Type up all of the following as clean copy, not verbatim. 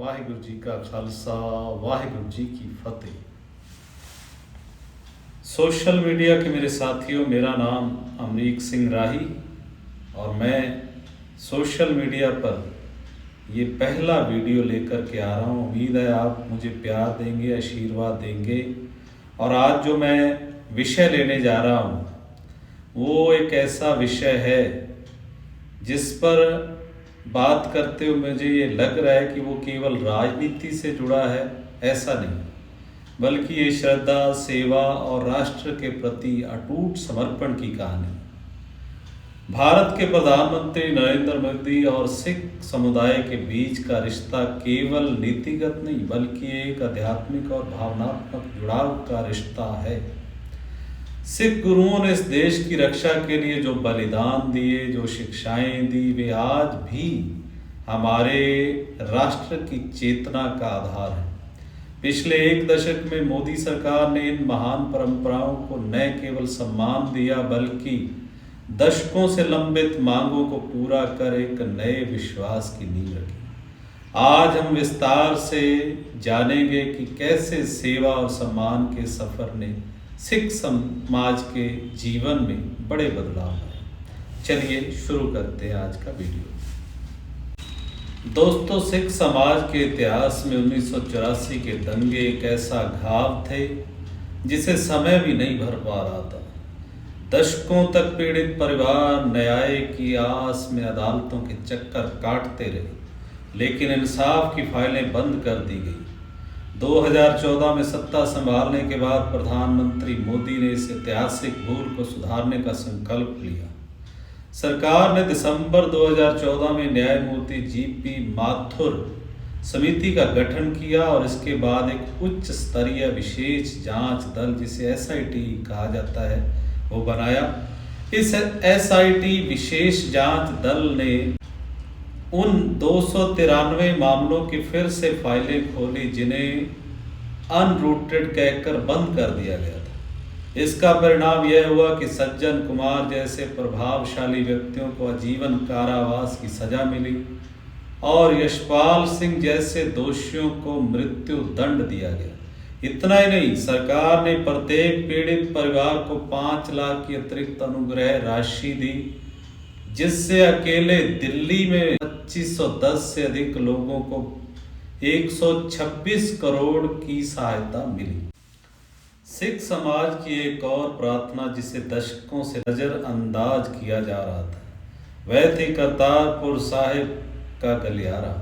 वाहिगुरु जी का खालसा वाहिगुरु जी की फतेह। Social media के मेरे साथियों, मेरा नाम अमरीक सिंह राही और मैं सोशल मीडिया पर ये पहला वीडियो लेकर के आ रहा हूँ। उम्मीद है आप मुझे प्यार देंगे, आशीर्वाद देंगे। और आज जो मैं विषय लेने जा रहा हूँ वो एक ऐसा विषय है जिस पर बात करते हुए मुझे ये लग रहा है कि वो केवल राजनीति से जुड़ा है, ऐसा नहीं, बल्कि ये श्रद्धा, सेवा और राष्ट्र के प्रति अटूट समर्पण की कहानी। भारत के प्रधानमंत्री नरेंद्र मोदी और सिख समुदाय के बीच का रिश्ता केवल नीतिगत नहीं बल्कि एक आध्यात्मिक और भावनात्मक जुड़ाव का रिश्ता है। सिख गुरुओं ने इस देश की रक्षा के लिए जो बलिदान दिए, जो शिक्षाएं दी, वे आज भी हमारे राष्ट्र की चेतना का आधार है। पिछले एक दशक में मोदी सरकार ने इन महान परंपराओं को न केवल सम्मान दिया बल्कि दशकों से लंबित मांगों को पूरा कर एक नए विश्वास की नींव रखी। आज हम विस्तार से जानेंगे कि कैसे सेवा और सम्मान के सफर ने सिख समाज के जीवन में बड़े बदलाव लाए। चलिए शुरू करते हैं आज का वीडियो। दोस्तों, सिख समाज के इतिहास में 1984 के दंगे एक ऐसा घाव थे जिसे समय भी नहीं भर पा रहा था। दशकों तक पीड़ित परिवार न्याय की आस में अदालतों के चक्कर काटते रहे, लेकिन इंसाफ की फाइलें बंद कर दी गई। 2014 में सत्ता संभालने के बाद प्रधानमंत्री मोदी ने इस ऐतिहासिक भूल को सुधारने का संकल्प लिया। सरकार ने दिसंबर 2014 में न्यायमूर्ति जीपी माथुर समिति का गठन किया और इसके बाद एक उच्च स्तरीय विशेष जांच दल, जिसे एसआईटी कहा जाता है, वो बनाया। इस एसआईटी विशेष जांच दल ने उन 293 मामलों की फिर से फाइलें खोली जिन्हें अनरूटेड कहकर बंद कर दिया गया था। इसका परिणाम यह हुआ कि सज्जन कुमार जैसे प्रभावशाली व्यक्तियों को आजीवन कारावास की सजा मिली और यशपाल सिंह जैसे दोषियों को मृत्यु दंड दिया गया। इतना ही नहीं, सरकार ने प्रत्येक पीड़ित परिवार को 5 लाख की अतिरिक्त अनुग्रह राशि दी, जिससे अकेले दिल्ली में 2510 से अधिक लोगों को 126 करोड़ की सहायता मिली। सिख समाज की एक और प्रार्थना, जिसे दशकों से नजरअंदाज किया जा रहा था, वह थी करतारपुर साहिब का गलियारा।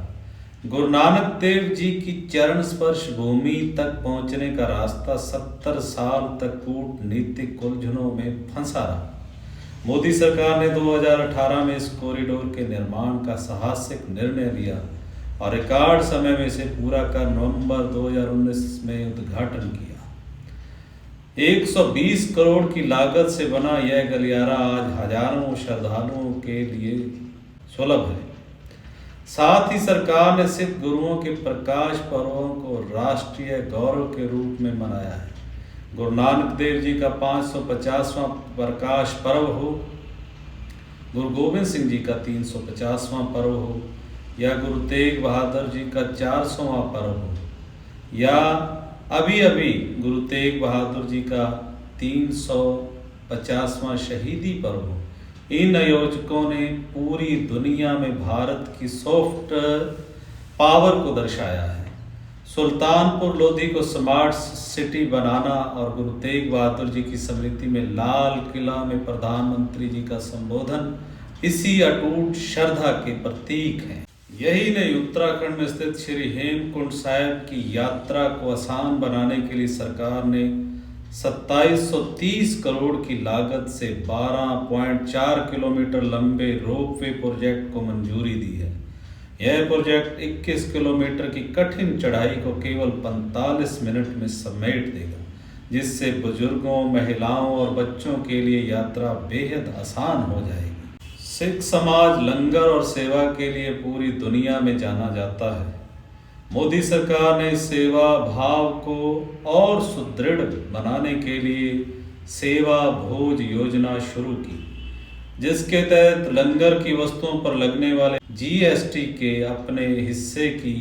गुरु नानक देव जी की चरण स्पर्श भूमि तक पहुंचने का रास्ता 70 साल तक कूटनीतिक उलझनों में फंसा रहा। मोदी सरकार ने 2018 में इस कॉरिडोर के निर्माण का साहसिक निर्णय लिया और रिकॉर्ड समय में इसे पूरा कर नवंबर 2019 में उद्घाटन किया। 120 करोड़ की लागत से बना यह गलियारा आज हजारों श्रद्धालुओं के लिए सुलभ है। साथ ही सरकार ने सिख गुरुओं के प्रकाश पर्वों को राष्ट्रीय गौरव के रूप में मनाया है। गुरु नानक देव जी का 550वां प्रकाश पर्व हो, गुरु गोविंद सिंह जी का 350वां पर्व हो, या गुरु तेग बहादुर जी का 400वां पर्व हो, या अभी अभी गुरु तेग बहादुर जी का 350वां शहीदी पर्व हो, इन आयोजकों ने पूरी दुनिया में भारत की सॉफ्ट पावर को दर्शाया है। सुल्तानपुर लोधी को स्मार्ट सिटी बनाना और गुरु तेग बहादुर जी की स्मृति में लाल किला में प्रधानमंत्री जी का संबोधन इसी अटूट श्रद्धा के प्रतीक हैं। यही नहीं, उत्तराखंड में स्थित श्री हेमकुंड साहिब की यात्रा को आसान बनाने के लिए सरकार ने 2730 करोड़ की लागत से 12.4 किलोमीटर लंबे रोपवे प्रोजेक्ट को मंजूरी दी है। यह प्रोजेक्ट 21 किलोमीटर की कठिन चढ़ाई को केवल 45 मिनट में समेट देगा, जिससे बुजुर्गों, महिलाओं और बच्चों के लिए यात्रा बेहद आसान हो जाएगी। सिख समाज लंगर और सेवा के लिए पूरी दुनिया में जाना जाता है। मोदी सरकार ने सेवा भाव को और सुदृढ़ बनाने के लिए सेवा भोज योजना शुरू की, जिसके तहत लंगर की वस्तुओं पर लगने वाले जीएसटी के अपने हिस्से की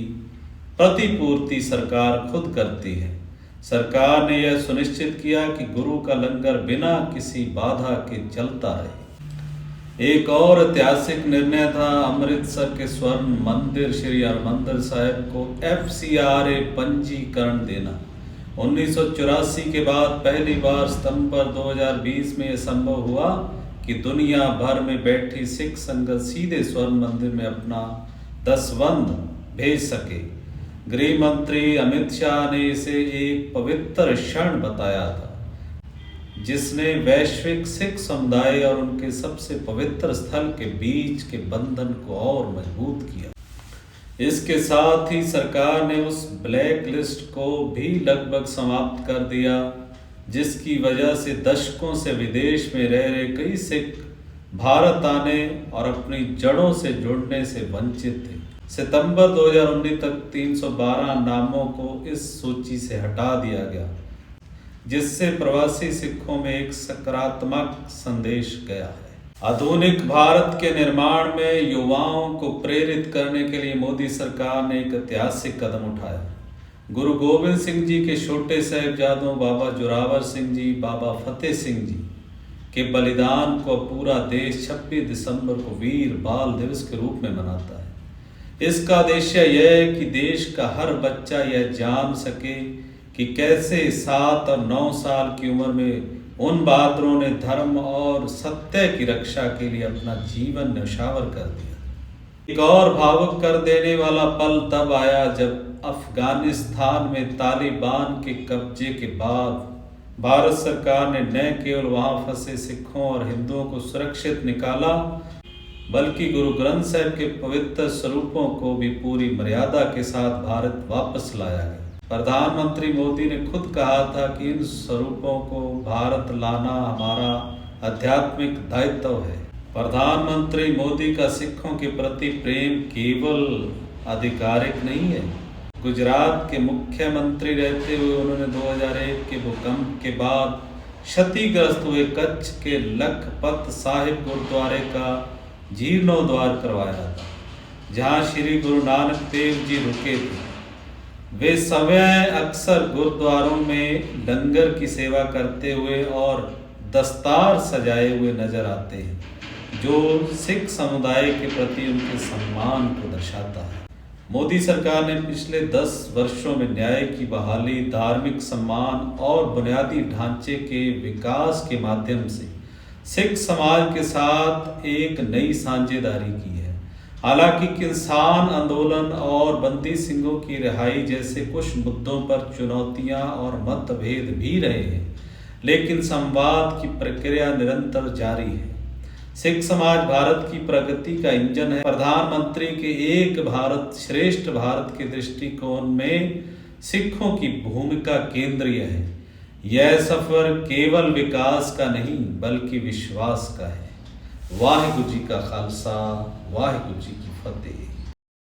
प्रतिपूर्ति सरकार खुद करती है। सरकार ने यह सुनिश्चित किया कि गुरु का लंगर बिना किसी बाधा के चलता रहे। एक और ऐतिहासिक निर्णय था अमृतसर के स्वर्ण मंदिर श्री हरमंदिर साहिब को FCRA पंजीकरण देना। 1984 के बाद पहली बार सितंबर 2020 में यह संभव हुआ कि दुनिया भर में बैठी सिख संगत सीधे स्वर्ण मंदिर में अपना दसवंध भेज सके। गृह मंत्री अमित शाह ने इसे एक पवित्र क्षण बताया था जिसने वैश्विक सिख समुदाय और उनके सबसे पवित्र स्थल के बीच के बंधन को और मजबूत किया। इसके साथ ही सरकार ने उस ब्लैक लिस्ट को भी लगभग समाप्त कर दिया जिसकी वजह से दशकों से विदेश में रह रहे कई सिख भारत आने और अपनी जड़ों से जुड़ने से वंचित थे। सितंबर 2019 तक 312 नामों को इस सूची से हटा दिया गया जिससे प्रवासी सिखों में एक सकारात्मक संदेश गया है। आधुनिक भारत के निर्माण में युवाओं को प्रेरित करने के लिए मोदी सरकार ने एक ऐतिहासिक कदम उठाया। गुरु गोविंद सिंह जी के छोटे साहिबजादों बाबा जोरावर सिंह जी, बाबा फतेह सिंह जी के बलिदान को पूरा देश 26 दिसंबर को वीर बाल दिवस के रूप में मनाता है। इसका उद्देश्य यह है कि देश का हर बच्चा यह जान सके कि कैसे 7 और 9 साल की उम्र में उन बहादुरों ने धर्म और सत्य की रक्षा के लिए अपना जीवन न्यौछावर कर दिया। एक और भावुक कर देने वाला पल तब आया जब अफगानिस्तान में तालिबान के कब्जे के बाद भारत सरकार ने न केवल वहां फंसे सिखों और हिंदुओं को सुरक्षित निकाला बल्कि गुरु ग्रंथ साहिब के पवित्र स्वरूपों को भी पूरी मर्यादा के साथ भारत वापस लाया गया। प्रधानमंत्री मोदी ने खुद कहा था कि इन स्वरूपों को भारत लाना हमारा आध्यात्मिक दायित्व है। प्रधानमंत्री मोदी का सिखों के प्रति प्रेम केवल आधिकारिक नहीं है। गुजरात के मुख्यमंत्री रहते हुए उन्होंने 2001 के भूकंप के बाद क्षतिग्रस्त हुए कच्छ के लखपत साहिब गुरुद्वारे का जीर्णोद्धार करवाया था जहां श्री गुरु नानक देव जी रुके थे। वे समय अक्सर गुरुद्वारों में लंगर की सेवा करते हुए और दस्तार सजाए हुए नजर आते हैं जो सिख समुदाय के प्रति उनके सम्मान को दर्शाता है। मोदी सरकार ने पिछले 10 वर्षों में न्याय की बहाली, धार्मिक सम्मान और बुनियादी ढांचे के विकास के माध्यम से सिख समाज के साथ एक नई साझेदारी की है। हालांकि किसान आंदोलन और बंदी सिंहों की रिहाई जैसे कुछ मुद्दों पर चुनौतियां और मतभेद भी रहे हैं, लेकिन संवाद की प्रक्रिया निरंतर जारी है। सिख समाज भारत की प्रगति का इंजन है। प्रधानमंत्री के एक भारत श्रेष्ठ भारत के दृष्टिकोण में सिखों की भूमिका केंद्रीय है। यह सफर केवल विकास का नहीं बल्कि विश्वास का है। वाहिगुरु जी का खालसा, वाहिगुरु जी की फतेह।